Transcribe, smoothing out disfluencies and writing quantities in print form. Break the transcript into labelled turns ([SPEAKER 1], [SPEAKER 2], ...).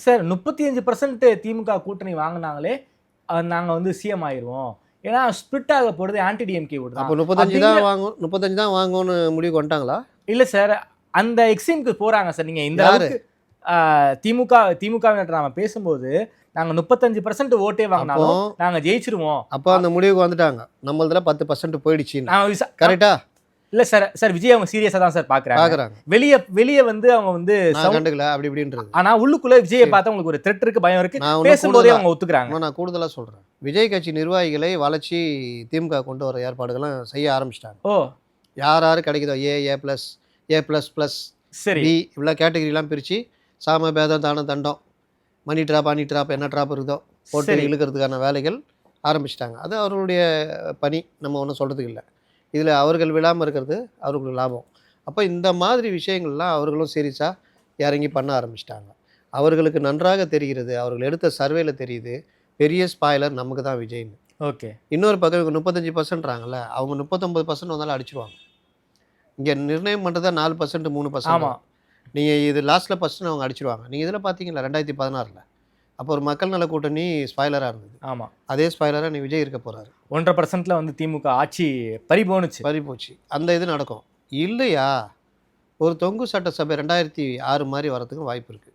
[SPEAKER 1] Sir 35% திமுக கூட்டணி வாங்கினாங்களே நாங்கள் வந்து சிஎம் ஆயிடுவோம். ஏன்னா ஸ்பிளிட் ஆக போகிறது ஆன்டி டிஎம்கே ஓட்டு தான்.
[SPEAKER 2] அப்போ 35 தான் வாங்கும்னு முடிவு வந்துட்டாங்களா?
[SPEAKER 1] இல்லை சார், அந்த எக்ஸ்ட்ரீமுக்கு போகிறாங்க சார். நீங்கள் இந்த அளவுக்கு திமுக நம்ம பேசும்போது நாங்கள் 35% ஓட்டே வாங்கினாலும் நாங்கள் ஜெயிச்சிருவோம்.
[SPEAKER 2] அப்போ அந்த முடிவுக்கு வந்துட்டாங்க. நம்மளதுல 10% போயிடுச்சு. கரெக்டா?
[SPEAKER 1] இல்லை சார், சார் விஜய் அவங்க சீரியஸாக தான் சார் பார்க்குறாங்க. வெளியே வந்து அவங்க வந்து
[SPEAKER 2] கண்டுக்கல அப்படி இப்படின்றது.
[SPEAKER 1] ஆனால் உள்ளுக்குள்ளே விஜயை பார்த்தா உங்களுக்கு ஒரு த்ரெட் இருக்கு, பயம் இருக்கு. பேசும்போதே அவங்க ஒத்துக்கிறாங்க.
[SPEAKER 2] நான் கூடுதலாக சொல்கிறேன், விஜய் கட்சி நிர்வாகிகளை வளர்ச்சி திமுக கொண்டு வர ஏற்பாடுகள்லாம் செய்ய ஆரம்பிச்சிட்டாங்க. யார் கிடைக்குதோ A+,
[SPEAKER 1] சரி,
[SPEAKER 2] B இவ்வளோ கேட்டகரிலாம் பிரித்து சாம பேதம் தானம் தண்டம் மணி ட்ராப் என்ன ட்ராப் இருக்குதோ போட்டு இழுக்கிறதுக்கான வேலைகள் ஆரம்பிச்சிட்டாங்க. அது அவர்களுடைய பணி, நம்ம ஒன்றும் சொல்கிறதுக்கு இல்லை. இதில் அவர்கள் விழாமல் இருக்கிறது அவர்களுக்கு லாபம். அப்போ இந்த மாதிரி விஷயங்கள்லாம் அவர்களும் சீரியஸாக இறங்கி பண்ண ஆரம்பிச்சிட்டாங்க. அவர்களுக்கு நன்றாக தெரிகிறது, அவர்கள் எடுத்த சர்வேல தெரியுது, பெரிய ஸ்பாய்லர் நமக்கு தான் விஜய்னு.
[SPEAKER 1] ஓகே.
[SPEAKER 2] இன்னொரு பக்கம் 35%றாங்கல்ல, அவங்க 39% வந்தாலும் அடிச்சிடுவாங்க. இங்கே நிர்ணயம் பண்ணுறதா 4% 3%. நீங்கள் இது லாஸ்ட்டில் ஃபஸ்ட்டு அவங்க அடிச்சிடுவாங்க. நீங்கள் இதில் பார்த்தீங்களா 2016 அப்போ ஒரு மக்கள் நல கூட்டணி ஸ்பாய்லராக இருந்தது.
[SPEAKER 1] ஆமாம்,
[SPEAKER 2] அதே ஸ்பாய்லராக நீ விஜய் இருக்க போகிறாரு.
[SPEAKER 1] 1.5% வந்து திமுக ஆட்சி பறிபோச்சு.
[SPEAKER 2] அந்த இது நடக்கும் இல்லையா? ஒரு தொங்கு சட்டசபை 2006 மாதிரி வரதுக்கு வாய்ப்பு இருக்குது.